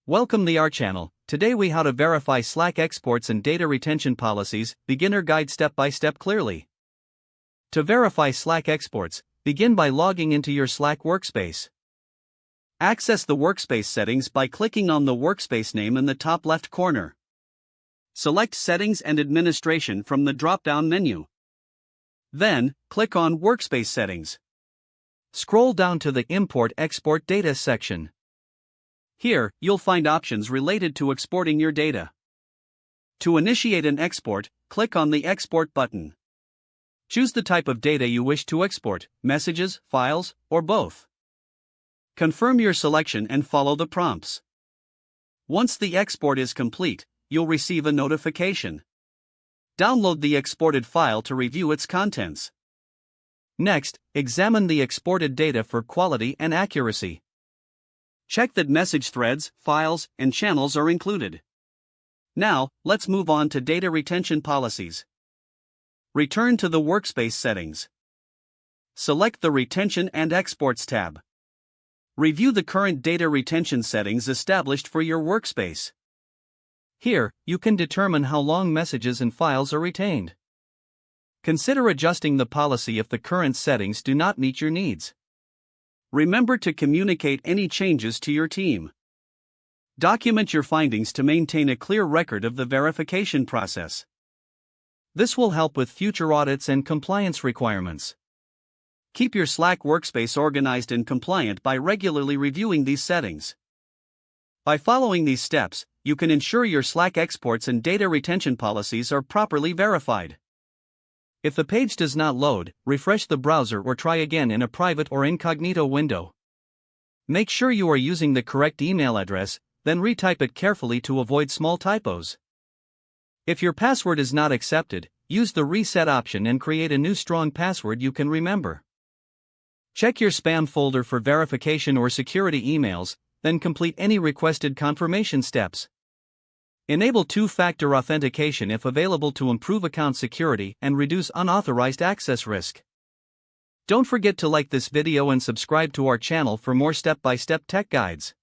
Welcome to our channel. Today we how to verify Slack exports and data retention policies, beginner guide step by step clearly. To verify Slack exports, begin by logging into your Slack workspace. Access the workspace settings by clicking on the workspace name in the top left corner. Select Settings and Administration from the drop-down menu. Then, click on Workspace Settings. Scroll down to the Import/Export Data section. Here, you'll find options related to exporting your data. To initiate an export, click on the Export button. Choose the type of data you wish to export, messages, files, or both. Confirm your selection and follow the prompts. Once the export is complete, you'll receive a notification. Download the exported file to review its contents. Next, examine the exported data for quality and accuracy. Check that message threads, files, and channels are included. Now, let's move on to data retention policies. Return to the Workspace settings. Select the Retention and Exports tab. Review the current data retention settings established for your workspace. Here, you can determine how long messages and files are retained. Consider adjusting the policy if the current settings do not meet your needs. Remember to communicate any changes to your team. Document your findings to maintain a clear record of the verification process. This will help with future audits and compliance requirements. Keep your Slack workspace organized and compliant by regularly reviewing these settings. By following these steps, you can ensure your Slack exports and data retention policies are properly verified. If the page does not load, refresh the browser or try again in a private or incognito window. Make sure you are using the correct email address, then retype it carefully to avoid small typos. If your password is not accepted, use the reset option and create a new strong password you can remember. Check your spam folder for verification or security emails, then complete any requested confirmation steps. Enable two-factor authentication if available to improve account security and reduce unauthorized access risk. Don't forget to like this video and subscribe to our channel for more step-by-step tech guides.